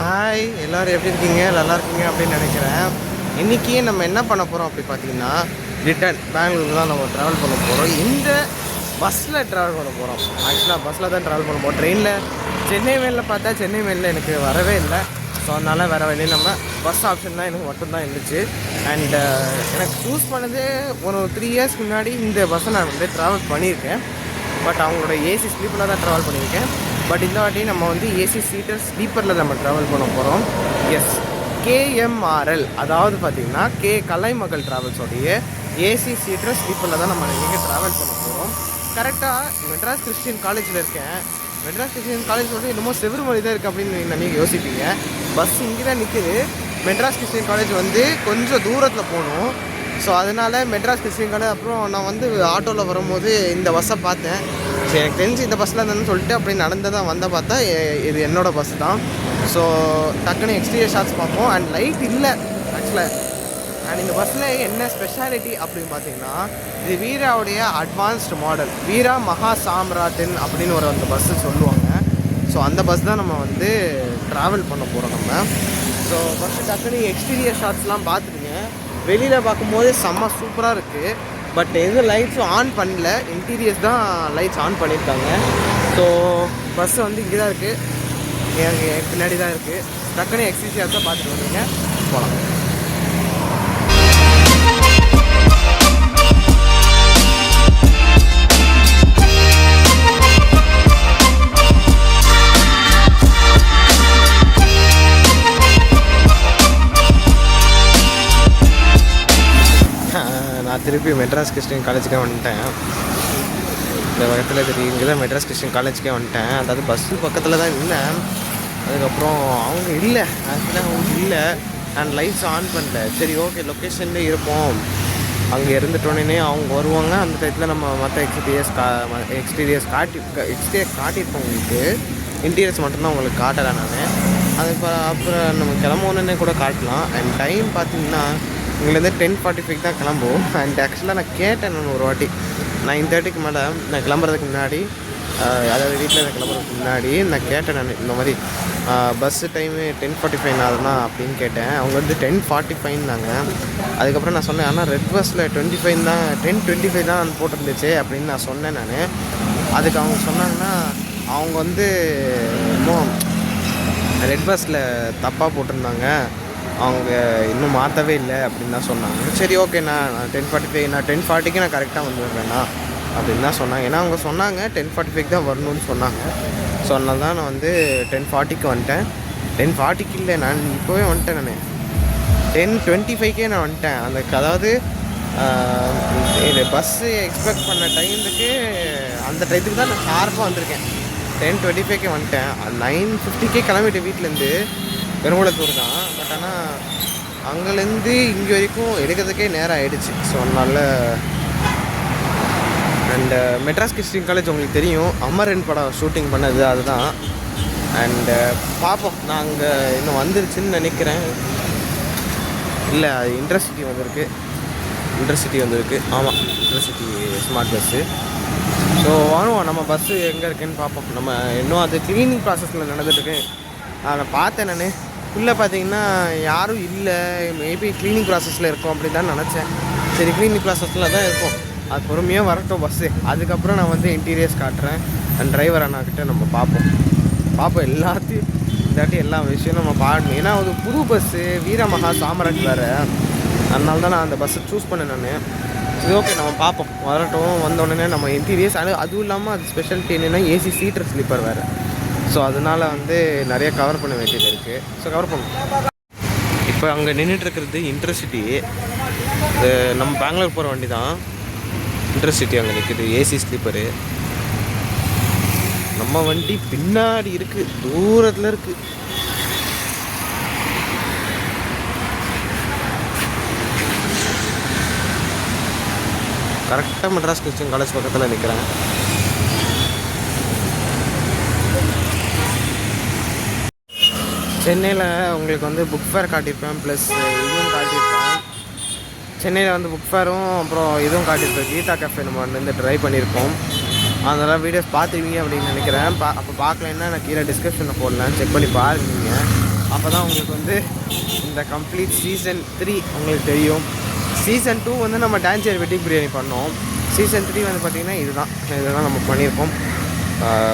Hi எல்லோரும் எப்படி இருக்கீங்க? நல்லா இருக்கீங்க அப்படின்னு நினைக்கிறேன். இன்றைக்கி நம்ம என்ன பண்ண போகிறோம் அப்படி பார்த்தீங்கன்னா, ரிட்டர்ன் பெங்களூர் தான் நம்ம ட்ராவல் பண்ண போகிறோம். இந்த பஸ்ஸில் ட்ராவல் பண்ண போகிறோம். ஆக்சுவலாக பஸ்ஸில் தான் ட்ராவல் பண்ண போகிறோம். ட்ரெயினில் சென்னை மேலில் பார்த்தா சென்னை மேலில் எனக்கு வரவே இல்லை. ஸோ அதனால் வேறு வழியில் நம்ம பஸ் ஆப்ஷன் தான் எனக்கு மட்டும்தான் இருந்துச்சு. அண்ட் எனக்கு சூஸ் பண்ணது ஒரு 3 இயர்ஸ்க்கு முன்னாடி இந்த பஸ்ஸை நான் வந்து ட்ராவல் பண்ணியிருக்கேன். பட் அவங்களோட ஏசி ஸ்லீப்பரில் தான் ட்ராவல் பண்ணியிருக்கேன். பட் இந்த வாட்டி நம்ம வந்து ஏசி சீட்டர் ஸ்லீப்பரில் நம்ம ட்ராவல் பண்ண போகிறோம். எஸ், KMRL, அதாவது பார்த்திங்கன்னா கலைமகள் ட்ராவல்ஸோடைய ஏசி சீட்டர் ஸ்லீப்பரில் தான் நம்ம இன்றைக்கி ட்ராவல் பண்ண போகிறோம். கரெக்டாக மெட்ராஸ் கிறிஸ்டியன் காலேஜில் இருக்கேன். மெட்ராஸ் கிறிஸ்டியன் காலேஜ் வந்து இன்னமும் செவருமொழி தான் இருக்குது அப்படின்னு நீங்கள் யோசிப்பீங்க. பஸ் இங்கே தான் நிற்குது. மெட்ராஸ் கிறிஸ்டியன் காலேஜ் வந்து கொஞ்சம் தூரத்தில் போகணும். ஸோ அதனால் மெட்ராஸ் கிறிஸ்டியன் காலேஜ் அப்புறம் நான் வந்து ஆட்டோவில் வரும்போது இந்த பஸ்ஸை பார்த்தேன். சரி, எனக்கு தெரிஞ்சு இந்த பஸ்ஸில் இருந்தேன்னு சொல்லிட்டு அப்படி நடந்ததான் வந்தால் பார்த்தா இது என்னோடய பஸ் தான். ஸோ டக்குன்னு எக்ஸ்டீரியர் ஷாட்ஸ் பார்ப்போம். அண்ட் லைட் இல்லை ஆக்சுவலாக. அண்ட் இந்த பஸ்ஸில் என்ன ஸ்பெஷாலிட்டி அப்படின்னு பார்த்தீங்கன்னா, இது வீராவுடைய அட்வான்ஸ்டு மாடல், வீரா மகா சாம்ராட்டின் அப்படின்னு ஒரு அந்த பஸ்ஸு சொல்லுவாங்க. ஸோ அந்த பஸ் தான் நம்ம வந்து ட்ராவல் பண்ண போகிறோம் நம்ம. ஸோ பஸ்ஸு டக்குன்னு எக்ஸ்டீரியர் ஷாட்ஸ்லாம் பார்த்துருங்க. வெளியில் பார்க்கும்போது செம்ம சூப்பராக இருக்குது. பட் எதுவும் லைட்ஸும் ஆன் பண்ணல, இன்டீரியர்ஸ் தான் லைட்ஸ் ஆன் பண்ணியிருக்காங்க. ஸோ பஸ்ஸு வந்து இங்கே தான் இருக்குது, எனக்கு பின்னாடி தான் இருக்குது. டக்குன்னு எக்ஸ்டீரியர்ஸ் தான் பார்த்துட்டு வந்துங்க, போகலாம். நான் திருப்பி மெட்ராஸ் கிறிஸ்டியன் காலேஜுக்கே வந்துட்டேன். இந்த பக்கத்தில் தெரியும், இங்கே தான் மெட்ராஸ் கிறிஸ்டியன் காலேஜுக்கே வந்துட்டேன். அதாவது பஸ்ஸு பக்கத்தில் தான் இருந்தேன். அதுக்கப்புறம் அவங்க இல்லை, ஆக்சுவலாக அவங்க இல்லை. நான் லைட்ஸ் ஆன் பண்ணல. சரி, ஓகே, லொக்கேஷன்லேயே இருப்போம். அங்கே இருந்துட்டோன்னே அவங்க வருவாங்க. அந்த டயத்தில் நம்ம மற்ற எக்ஸ்டீரியர்ஸ் காட்டியிருப்போம் உங்களுக்கு. இன்டீரியர்ஸ் மட்டும்தான் உங்களுக்கு காட்டலை நான். அது அப்புறம் நம்ம கிளம்புனே கூட காட்டலாம். அண்ட் டைம் பார்த்திங்கன்னா இங்கேருந்து 10:45 தான் கிளம்புவோம். அண்ட் ஆக்சுவலாக நான் கேட்டேன், நான் ஒரு வாட்டி 9:30க்கு மேலே நான் கிளம்புறதுக்கு முன்னாடி, அதாவது வீட்டில் நான் கிளம்புறதுக்கு முன்னாடி நான் கேட்டேன். நான் இந்த மாதிரி பஸ்ஸு டைமு 10:45 ஆகுதுண்ணா அப்படின்னு கேட்டேன். அவங்க வந்து 10:45னாங்க. அதுக்கப்புறம் நான் சொன்னேன், ஆனால் ரெட் பஸ்ஸில் 25 தான் 10:25 தான் போட்டிருந்துச்சு அப்படின்னு நான் சொன்னேன் நான். அதுக்கு அவங்க சொன்னாங்கன்னா, அவங்க வந்து இன்னும் ரெட் பஸ்ஸில் தப்பாக போட்டிருந்தாங்க, அவங்க இன்னும் மாற்றவே இல்லை அப்படின்னு தான் சொன்னாங்க. சரி, ஓகேண்ணா, நான் 10:45 நான் 10:40க்கு நான் கரெக்டாக வந்துடுறேண்ணா அப்படின்னு தான் சொன்னாங்க. ஏன்னா அவங்க சொன்னாங்க 10:45 தான் வரணும்னு சொன்னாங்க. ஸோ அதனால தான் நான் வந்து 10:40க்கு வந்துட்டேன். 10:40க்கு இல்லை, நான் இப்போவே வந்துட்டேன். நான் 10:25க்கே நான் வந்துட்டேன். அந்த அதாவது இது பஸ்ஸு எக்ஸ்பெக்ட் பண்ண டைமுக்கு அந்த டைத்துக்கு தான் நான் ஷார்ப்பாக வந்திருக்கேன். 10:25க்கே வந்துட்டேன். 9:50க்கே கிளம்பிட்டு வீட்டிலேருந்து. பெருங்குளத்தூர் தான். பட் ஆனால் அங்கேருந்து இங்கே வரைக்கும் எடுக்கிறதுக்கே நேரம் ஆகிடுச்சு. ஸோ அதனால் அண்டு மெட்ராஸ் கிறிஸ்டியன் காலேஜ் உங்களுக்கு தெரியும், அமரன் படம் ஷூட்டிங் பண்ணது அதுதான். அண்டு பார்ப்போம், நான் அங்கே இன்னும் வந்துருச்சுன்னு நினைக்கிறேன். இல்லை, அது இன்டர்சிட்டி வந்திருக்கு. ஆமாம், இன்டர்சிட்டி ஸ்மார்ட் பஸ்ஸு. ஸோ வாங்குவோம், நம்ம பஸ்ஸு எங்கே இருக்குதுன்னு பார்ப்போம். நம்ம இன்னும் அது க்ளீனிங் ப்ராசஸில் நடந்துட்டுருக்கு. அதை பார்த்தேன் நான். உள்ளே பார்த்தீங்கன்னா யாரும் இல்லை. மேபி க்ளீனிங் ப்ராசஸில் இருக்கும் அப்படி தான் நினச்சேன். சரி, க்ளீனிங் ப்ராசஸில் தான் இருக்கும். அது பொறுமையாக வரட்டும் பஸ்ஸு. அதுக்கப்புறம் நான் வந்து இன்டீரியர்ஸ் காட்டுறேன். அண்ட் டிரைவர் அண்ணாக்கிட்ட நம்ம பார்ப்போம் எல்லாத்தையும். இதாட்டி எல்லா விஷயம் நம்ம பாடணும். ஏன்னா அது புது பஸ்ஸு, வீரமகா சாம்ராட் வேறு. அதனால தான் நான் அந்த பஸ்ஸை சூஸ் பண்ணேன் நான். சரி, ஓகே, நம்ம பார்ப்போம், வரட்டும். வந்தோடனே நம்ம இன்டீரியர்ஸ், அதுவும் இல்லாமல் அது ஸ்பெஷாலிட்டி என்னென்னா ஏசி சீட்டர் ஸ்லீப்பர் வேறு. ஸோ அதனால் வந்து நிறைய கவர் பண்ண வேண்டியது இருக்குது. ஸோ கவர் பண்ணும். இப்போ அங்கே நின்றுட்டுருக்கிறது இன்டர்சிட்டி. நம்ம பெங்களூர் போகிற வண்டி தான். இன்டர்சிட்டி அங்கே நிற்குது, ஏசி ஸ்லீப்பரு. நம்ம வண்டி பின்னாடி இருக்குது, தூரத்தில் இருக்குது. கரெக்டாக மெட்ராஸ் கிறிஸ்டியன் காலேஜ் பக்கத்தில் நிற்கிறேன். சென்னையில் உங்களுக்கு வந்து புக் ஃபேர் காட்டியிருப்பேன், ப்ளஸ் இதுவும் காட்டியிருப்பேன். சென்னையில் வந்து புக் ஃபேரும் அப்புறம் இதுவும் காட்டியிருப்பேன். கீதா கேஃபே நம்ம வந்து ட்ரை பண்ணியிருக்கோம். அதெல்லாம் வீடியோஸ் பார்த்துருவீங்க அப்படின்னு நினைக்கிறேன். அப்போ பார்க்கலன்னா நான் கீழே டிஸ்கிரிப்ஷனில் போடலாம், செக் பண்ணி பாருங்க. அப்போ தான் உங்களுக்கு வந்து இந்த கம்ப்ளீட் சீசன் 3 உங்களுக்கு தெரியும். சீசன் 2 வந்து நம்ம டான்சியர் வெட்டிங் பிரியாணி பண்ணோம். சீசன் 3 வந்து பார்த்திங்கன்னா இதுதான் நம்ம பண்ணியிருக்கோம்.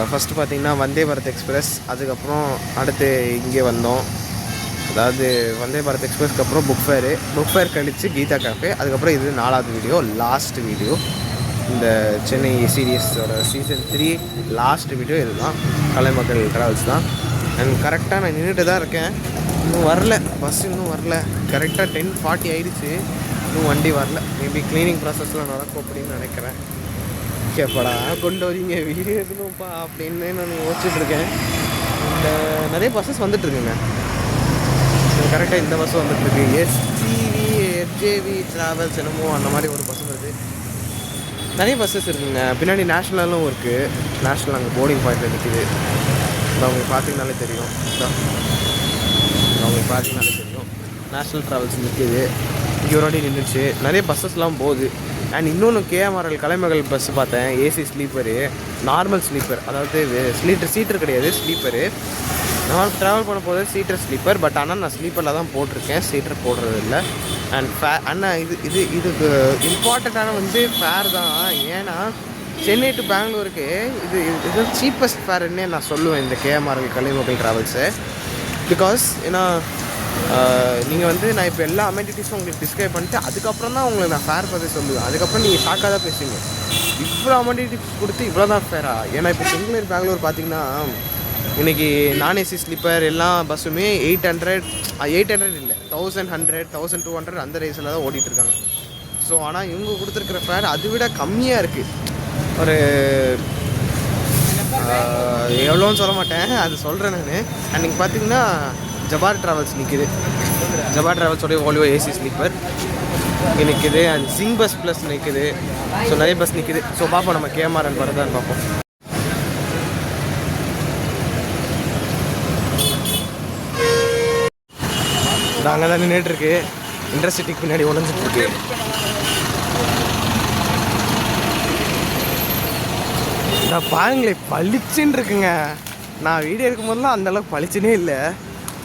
ஃபஸ்ட்டு பார்த்திங்கன்னா வந்தே பாரத் எக்ஸ்பிரஸ், அதுக்கப்புறம் அடுத்து இங்கே வந்தோம். அதாவது வந்தே பாரத் எக்ஸ்பிரஸ்க்கு அப்புறம் புக் ஃபேர் கழித்து கீதா கேஃபே, அதுக்கப்புறம் இது 4வது வீடியோ, லாஸ்ட் வீடியோ. இந்த சென்னை சீரியஸோட சீசன் 3 லாஸ்ட் வீடியோ இது தான், கலைமகள் ட்ராவல்ஸ் தான். அண்ட் கரெக்டாக நான் நின்றுட்டு தான் இருக்கேன், இன்னும் வரல பஸ், இன்னும் வரல. கரெக்டாக 10:40 ஆகிடுச்சு, இன்னும் வண்டி வரல. மேபி க்ளீனிங் ப்ராசஸில் நடக்கும் அப்படின்னு நினைக்கிறேன். கேப்படா கொண்டு வரீங்க வீடியோ எடுக்கணும்ப்பா அப்படின்னு நான் யோசிச்சுட்ருக்கேன். இந்த நிறைய பஸ்ஸஸ் வந்துட்டுருக்குங்க. கரெக்டாக இந்த பஸ்ஸும் வந்துட்டுருக்கு, எஸ்ஜேவி ட்ராவல்ஸ் என்னமோ அந்த மாதிரி ஒரு பஸ் வருது. நிறைய பஸ்ஸஸ் இருக்குங்க. பின்னாடி நேஷ்னலும் இருக்குது. நேஷ்னல் அங்கே போர்டிங் பாயிண்டில் நிற்கிது. அவங்களுக்கு பார்த்தீங்கனாலே தெரியும். அவங்களுக்கு பார்த்தீங்கனாலே தெரியும் நேஷ்னல் ட்ராவல்ஸ் நிற்கிது. இங்கே ஒரு வாட்டி நின்றுச்சு. நிறைய பஸ்ஸஸ்லாம் போகுது. அண்ட் இன்னொன்று கேஎம்ஆர்எல் கலைமகள் பஸ்ஸு பார்த்தேன், ஏசி ஸ்லீப்பரு, நார்மல் ஸ்லீப்பர், அதாவது சீட்டர் கிடையாது, ஸ்லீப்பரு. நான் ட்ராவல் பண்ண போது ஸ்லீப்பர், பட் ஆனால் நான் ஸ்லீப்பரில் தான் போட்டிருக்கேன், சீட்டர் போடுறது இல்லை. அண்ட் அண்ணா இதுக்கு இம்பார்ட்டண்ட்டான வந்து ஃபேர் தான். ஏன்னா சென்னை டு பெங்களூருக்கு இது சீப்பஸ்ட் ஃபேர்ன்னே நான் சொல்லுவேன் இந்த கேஎம்ஆர்எல் கலைமகள் ட்ராவல்ஸு. பிகாஸ் ஏன்னா நீங்கள் வந்து நான் இப்போ எல்லா அமெனிட்டிஸும் உங்களுக்கு டிஸ்கிரைப் பண்ணிட்டு அதுக்கப்புறம் தான் உங்களுக்கு நான் ஃபேர் பற்றி சொல்லுவேன். அதுக்கப்புறம் நீங்கள் ஷாக்காக தான் பேசுவீங்க, இவ்வளோ அமெனிட்டிஸ் கொடுத்து இவ்வளோ தான் ஃபேரா. ஏன்னா இப்போ சென்னை பெங்களூர் பார்த்தீங்கன்னா இன்றைக்கி நான் ஏசி ஸ்லீப்பர் எல்லா பஸ்ஸுமே 800 இல்லை 1100 1200 அந்த ரேஸில் தான் ஓடிட்டுருக்காங்க. ஸோ ஆனால் இவங்க கொடுத்துருக்குற ஃபேர் அதை விட கம்மியாக இருக்குது. ஒரு எவ்வளோன்னு சொல்ல மாட்டேன், அது சொல்கிறேன் நான். அன்றைக்கி பார்த்தீங்கன்னா ஜபார் ட்ராவல்ஸ் நிற்கிது. ஜபார் ட்ராவல்ஸோடைய ஓலிவோ ஏசி ஸ்லீப்பர் இங்கே நிற்கிது. அண்ட் சிங் பஸ் ப்ளஸ் நிற்கிது. ஸோ நிறைய பஸ் நிற்கிது. ஸோ பார்ப்போம் நம்ம கேஎம்ஆர்எல் வரதான்னு பார்ப்போம். அங்கே தான் நின்றுட்டுருக்கு, இன்டர்சிட்டிக்கு பின்னாடி உடஞ்சிட்ருக்கு. நான் பாருங்களேன் பளிச்சுன்னு இருக்குங்க. நான் வீடியோ எடுக்கும் போதெல்லாம் அந்தளவுக்கு பளிச்சுனே இல்லை,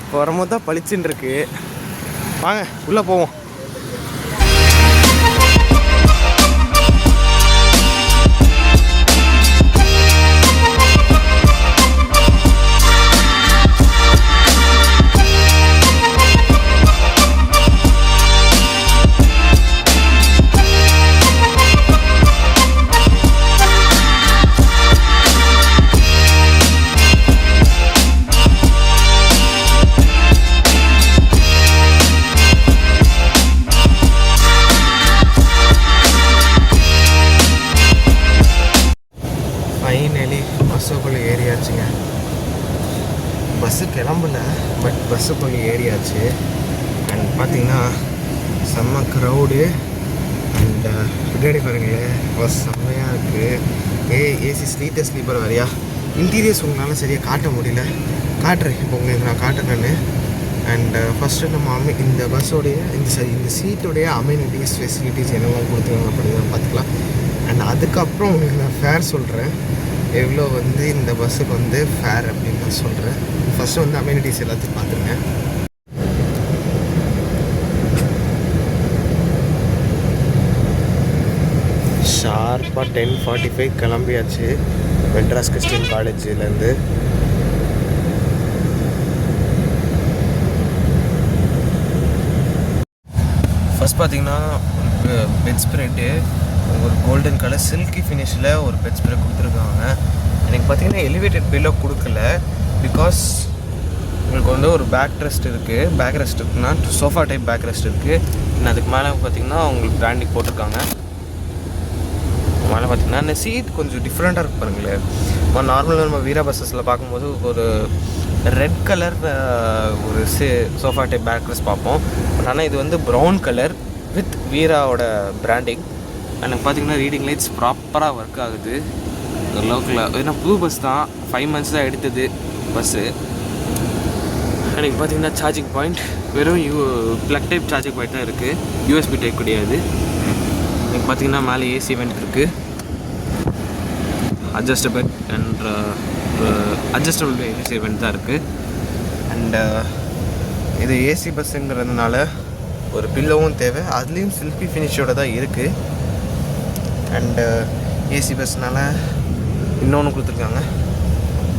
இப்போ வரும்போது தான் பளிச்சுன்னு இருக்கு. வாங்க உள்ளே போவோம். பஸ்ஸுக்குள்ளே ஏறியாச்சுங்க. பஸ்ஸு கிளம்பல, பட் பஸ்ஸுக்குள்ளே ஏறியாச்சு. அண்ட் பார்த்தீங்கன்னா செம்ம க்ரௌடு. அண்ட் பின்னாடி பாருங்களேன் பஸ் செம்மையாக இருக்குது. ஏசி ஸ்லீப்பர் வரையா. இன்டீரியர்ஸ் உங்களால் சரியாக காட்ட முடியல, காட்டுறேன் இப்போ உங்களுக்கு நான் காட்டுறேன்னு. அண்ட் ஃபஸ்ட்டு நம்ம இந்த பஸ்ஸோடைய இந்த சீட்டோடைய அமெனிட்டிஸ் ஃபெசிலிட்டிஸ் என்னெல்லாம் கொடுத்துருக்காங்க அப்படின்னு பார்த்துக்கலாம். அண்ட் அதுக்கப்புறம் உங்களுக்கு நான் ஃபேர் சொல்கிறேன், எவ்வளோ வந்து இந்த பஸ்ஸுக்கு வந்து ஃபேர் அப்படின்னு நான் சொல்கிறேன். ஃபஸ்ட்டு வந்து அமெனிட்டிஸ் எல்லாத்தையும் பார்த்துருங்க. ஷார்ப்பாக 10:45 கிளம்பியாச்சு மெட்ராஸ் கிறிஸ்டின் காலேஜிலேருந்து. ஃபஸ்ட் பார்த்தீங்கன்னா பெட் ஸ்ப்ரெட்டு ஒரு கோல்டன் கலர் சில்கி ஃபினிஷில் ஒரு பெட் ஸ்ப்ரே கொடுத்துருக்காங்க. எனக்கு பார்த்தீங்கன்னா எலிவேட்டட் பில்லோ கொடுக்கல, பிகாஸ் உங்களுக்கு வந்து ஒரு பேக் ரெஸ்ட் இருக்குன்னா சோஃபா டைப் பேக் ரெஸ்ட் இருக்குது. இன்னும் அதுக்கு மேலே பார்த்தீங்கன்னா உங்களுக்கு பிராண்டிங் போட்டிருக்காங்க. மேலே பார்த்தீங்கன்னா இந்த சீட் கொஞ்சம் டிஃப்ரெண்ட்டாக இருக்கு பாருங்களேன். நார்மலாக நம்ம வீரா பஸ்ஸஸில் பார்க்கும்போது ஒரு ரெட் கலர் ஒரு சோஃபா டைப் பேக் ரெஸ்ட் பார்ப்போம். பட் ஆனால் இது வந்து ப்ரௌன் கலர் வித் வீராவோட பிராண்டிங். எனக்கு பார்த்தீங்கன்னா ரீடிங் லைட்ஸ் ப்ராப்பராக ஒர்க் ஆகுது. லோக்கலில் ஏன்னா புது பஸ் தான், 5 months தான் எடுத்தது பஸ்ஸு. எனக்கு பார்த்தீங்கன்னா சார்ஜிங் பாயிண்ட் வெறும் ப்ளக் டைப் சார்ஜிங் பாயிண்ட் தான் இருக்குது, யூஎஸ்பி டைப் கிடையாது. எனக்கு பார்த்தீங்கன்னா மேலே ஏசி வெண்ட் இருக்குது, அட்ஜஸ்டபிள் ஏசி வெண்ட் தான் இருக்குது. அண்ட் இது ஏசி பஸ்ஸுங்கிறதுனால ஒரு பில்லோவும் தேவை, அதுலேயும் சில்கி ஃபினிஷோடு தான் இருக்குது. அண்டு ஏசி பஸ்னால் இன்னொன்று கொடுத்துருக்காங்க,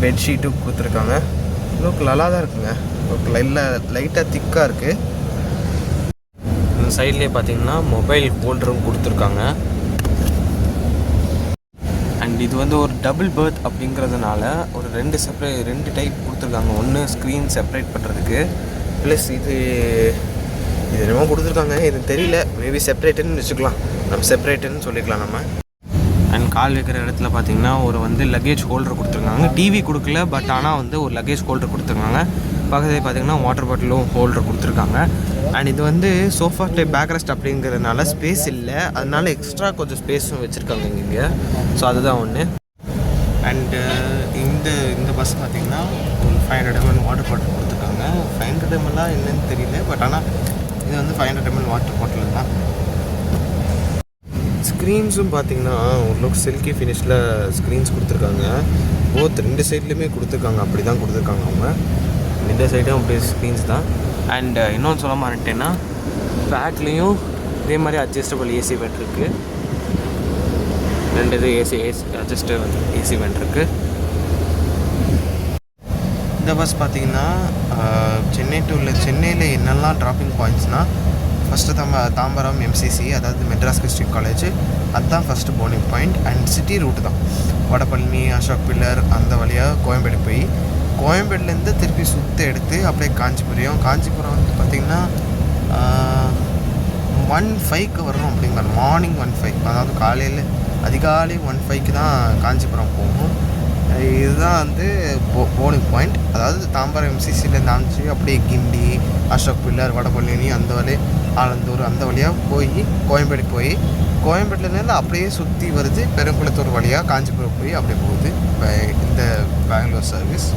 பெட்ஷீட்டும் கொடுத்துருக்காங்க. இன்னும் நல்லா தான் இருக்குங்க, லைட்டாக திக்காக இருக்குது. இந்த சைட்லேயே பார்த்தீங்கன்னா மொபைல் ஹோல்டரும் கொடுத்துருக்காங்க. அண்ட் இது வந்து ஒரு டபுள் பர்த் அப்படிங்கிறதுனால ஒரு ரெண்டு டைப் கொடுத்துருக்காங்க. ஒன்று ஸ்க்ரீன் செப்பரேட் பண்ணுறதுக்கு, ப்ளஸ் இது என்னமோ கொடுத்துருக்காங்க, இது தெரியல, மேபி செப்பரேட்டுன்னு வச்சுக்கலாம், நம்ம செப்பரேட்டுன்னு சொல்லிக்கலாம் நம்ம. அண்ட் கால் வைக்கிற இடத்துல பார்த்தீங்கன்னா ஒரு வந்து லக்கேஜ் ஹோல்டர் கொடுத்துருக்காங்க. டிவி கொடுக்கல, பட் ஆனால் வந்து ஒரு லக்கேஜ் ஹோல்டர் கொடுத்துருக்காங்க. பக்கத்தில் பார்த்தீங்கன்னா வாட்டர் பாட்டிலும் ஹோல்டர் கொடுத்துருக்காங்க. அண்ட் இது வந்து சோஃபா டைப் பேக் ரெஸ்ட் அப்படிங்கிறதுனால ஸ்பேஸ் இல்லை, அதனால எக்ஸ்ட்ரா கொஞ்சம் ஸ்பேஸும் வச்சுருக்காங்க இங்கே. ஸோ அதுதான் ஒன்று. அண்டு இந்த பஸ் பார்த்திங்கன்னா ஒரு 500 ml வாட்டர் பாட்டில் கொடுத்துருக்காங்க. 500 ml என்னன்னு தெரியல, பட் ஆனால் இது வந்து 500 ml வாட்டர் பாட்டில் தான். ஸ்க்ரீன்ஸும் பார்த்திங்கன்னா ஓரளவுக்கு சில்கி ஃபினிஷில் ஸ்க்ரீன்ஸ் கொடுத்துருக்காங்க. ரெண்டு சைட்லேயுமே கொடுத்துருக்காங்க, அப்படி தான் கொடுத்துருக்காங்க அவங்க. இந்த சைடும் அப்படியே ஸ்க்ரீன்ஸ் தான். அண்ட் இன்னொன்று சொல்ல மாட்டேன்னா பேக்லேயும் இதே மாதிரி அட்ஜஸ்டபிள் ஏசி வெண்ட் இருக்குது. ரெண்டு இது ஏசி அட்ஜஸ்டபிள் ஏசி வெண்ட் இருக்குது. இந்த பஸ் பார்த்திங்கன்னா சென்னையில் என்னெல்லாம் ட்ராப்பிங் பாயிண்ட்ஸ்னால் ஃபஸ்ட்டு தாம்பரம் எம்சிசி, அதாவது மெட்ராஸ் கிறிஸ்டின் காலேஜ், அதுதான் first boarding point. And city route தான் வடபழனி, அசோக் பில்லர், அந்த வழியாக கோயம்பேடு போய் கோயம்பேடுலேருந்து திருப்பி சுற்றி எடுத்து அப்படியே காஞ்சிபுரம் வந்து பார்த்திங்கன்னா 1:05 வரும் அப்படிங்கிற, மார்னிங் 1:05, அதாவது காலையில் அதிகாலை 1:05 தான் காஞ்சிபுரம் போகும். இதுதான் வந்து போர்னிங் பாயிண்ட். அதாவது தாம்பரம் எம்சிசிலேருந்து ஆரம்பிச்சு அப்படியே கிண்டி, அசோக் பில்லர், வடபழனி, அந்த வழி ஆலந்தூர், அந்த வழியாக போய் கோயம்பேடு போய் கோயம்பேட்டிலேருந்து அப்படியே சுற்றி வருது பெருங்குளத்தூர் வழியாக காஞ்சிபுரம் போய் அப்படியே போகுது இந்த பெங்களூர் சர்வீஸ்.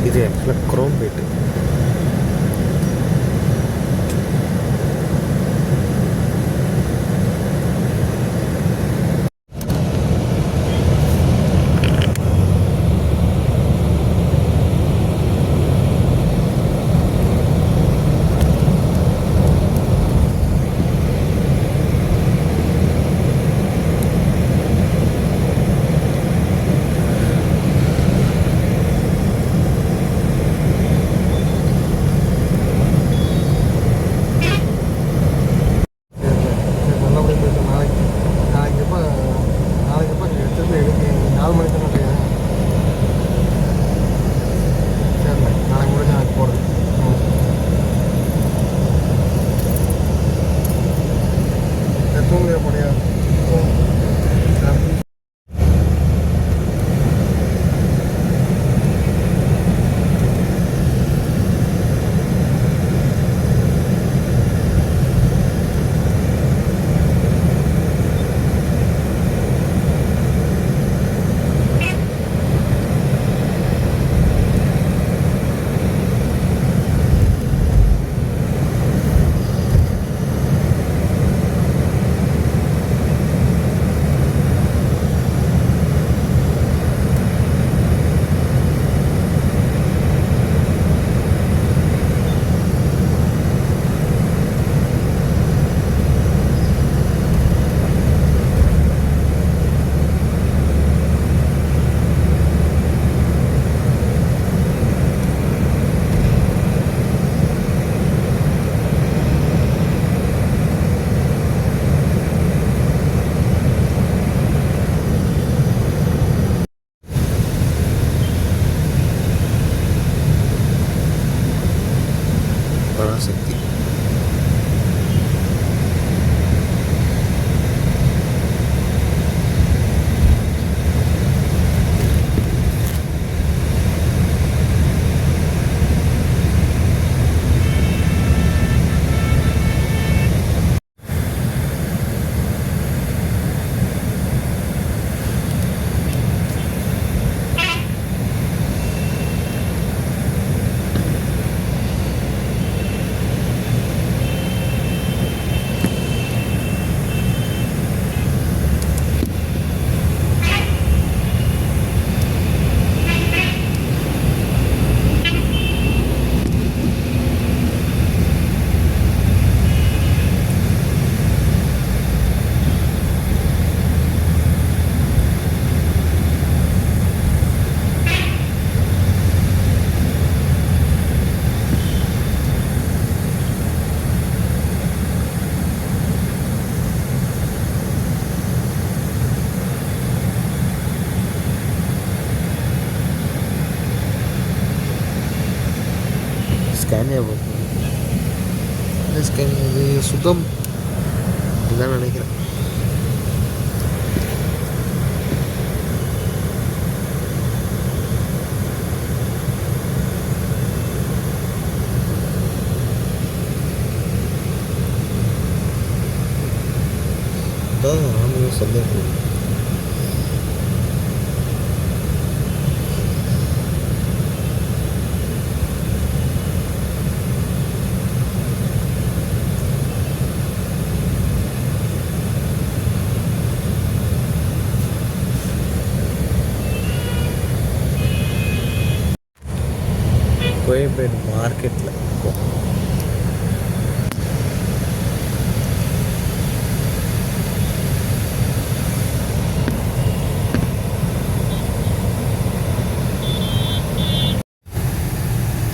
இது ஆக்சுவலாக குரோம்பேட்டு. பராசக்தி. ஸ்கேனியா ஸ்கேன் இது சுகம் இதுதான் நினைக்கிறேன். நானும் சந்தேகம். கோயம்பேடு மார்க்கெட்டில் இருக்கும்.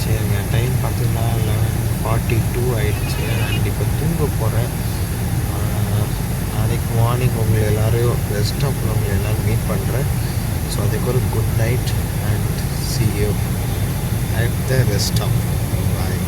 சரிங்க, டைம் பார்த்தீங்கன்னா 11:42 ஆயிடுச்சு. அண்ட் இப்போ தூங்க போகிறேன். நாளைக்கு மார்னிங் உங்களை எல்லோரையும் ரெஸ்ட் ஸ்டாப்பில் உங்களை எல்லோரும் மீட் பண்ணுறேன். ஸோ அதுக்கு ஒரு good night and see you at the rest stop. Bye.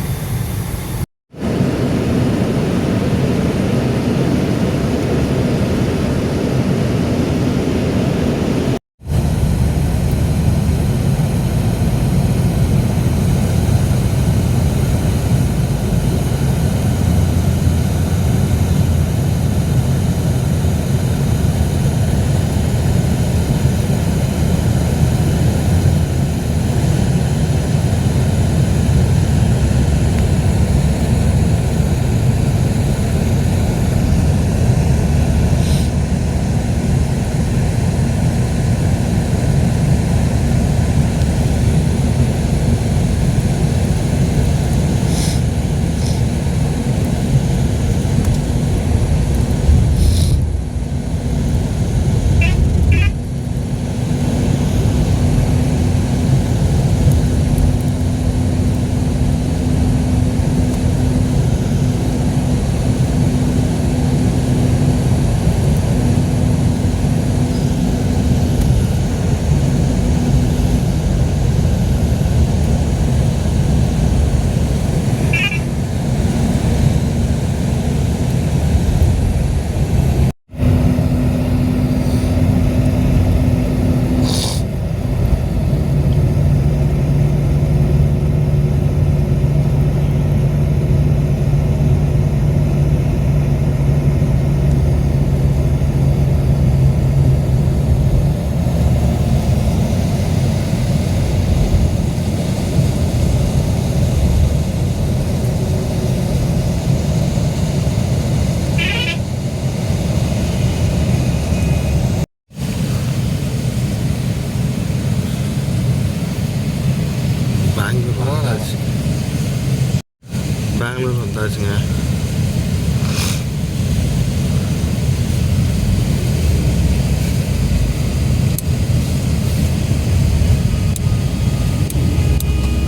Bangalore வந்தாச்சுங்க.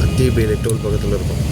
அத்திபேரி டோல் பக்கத்தில் இருக்கும்.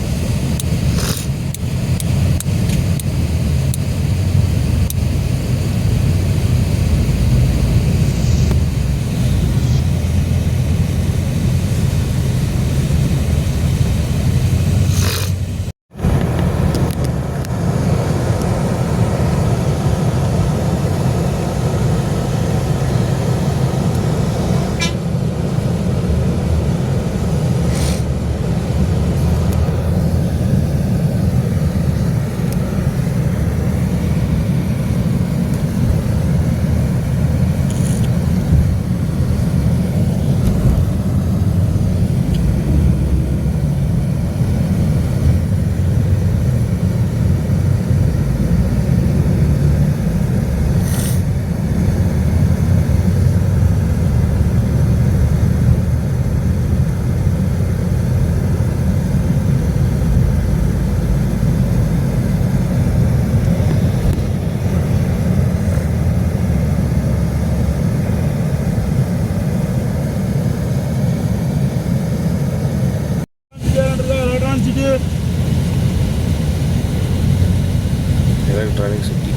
Electronic city.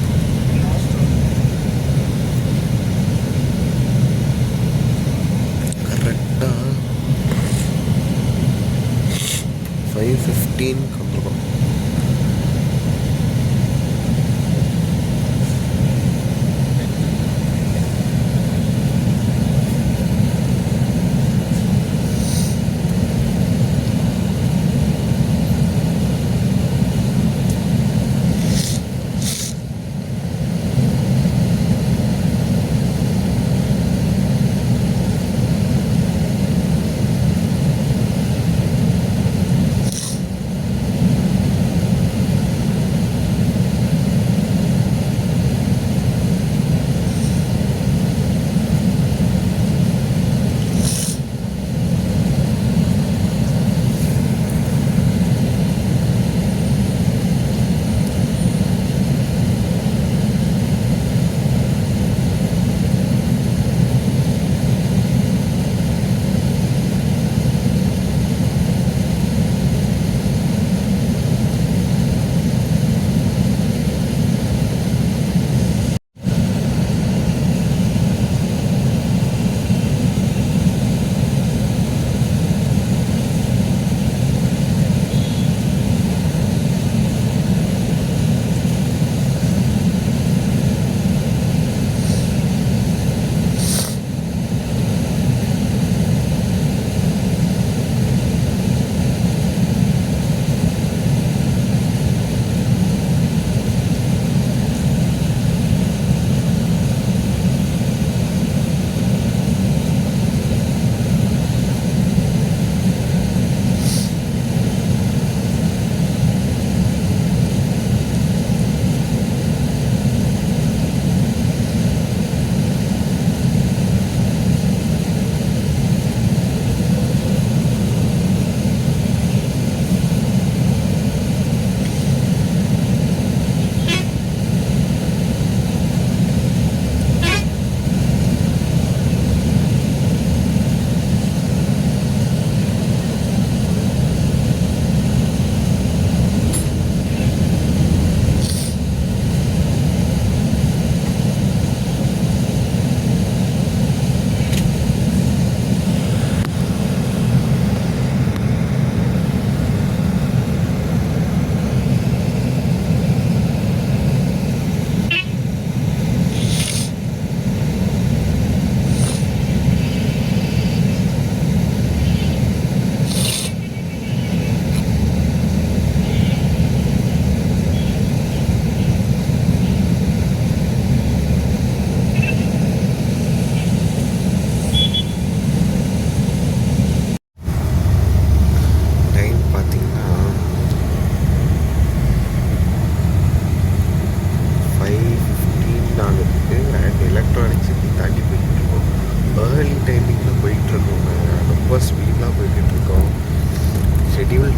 கரெக்டாக 5:15 வந்துருக்கோம்.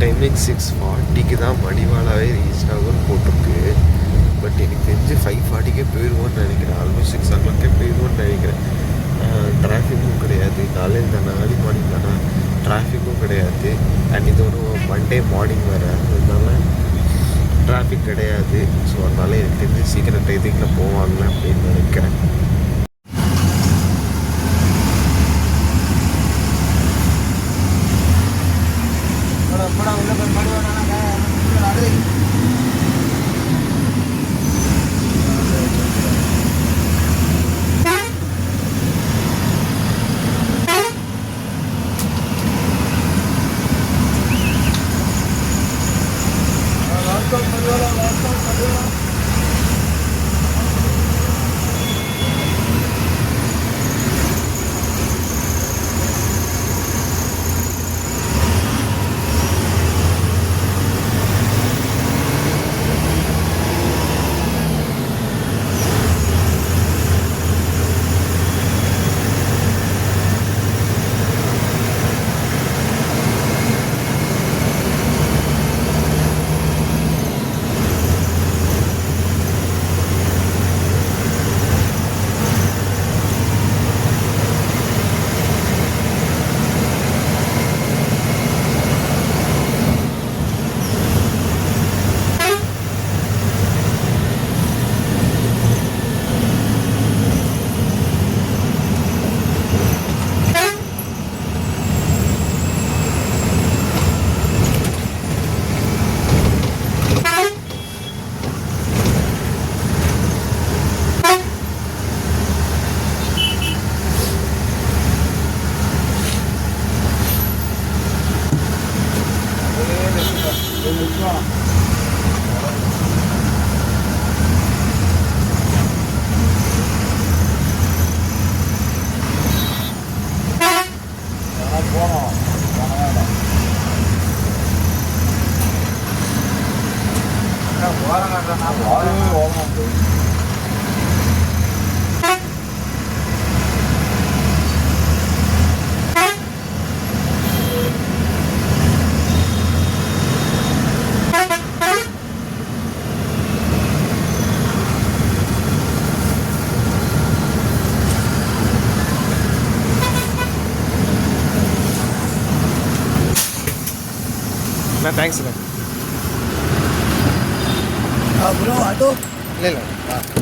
டைமிங் 6:40 தான் மணிவாலாவே ரீச் ஆகும்னு போட்டிருக்கு. பட் எனக்கு தெரிஞ்சு 5:40 போயிடுவோன்னு நினைக்கிறேன். ஆல்மோஸ்ட் 6 o'clock போயிடுவோன்னு நினைக்கிறேன். டிராஃபிக்கும் கிடையாது, காலையில் தானே, ஏர்லி மார்னிங் தானே, டிராஃபிக்கும் கிடையாது. அண்ட் இது ஒரு மண்டே மார்னிங் வேறு, அதனால டிராஃபிக் கிடையாது. ஸோ அதனால எனக்கு தெரிஞ்சு சீக்கிரம் டைத்திங்கில் போவாங்க அப்படின்னு நினைக்கிறேன். தேங்க்ஸ்ண்ணா. ப்ரோ ஆட்டோ இல்லை இல்லை ஆட்டோ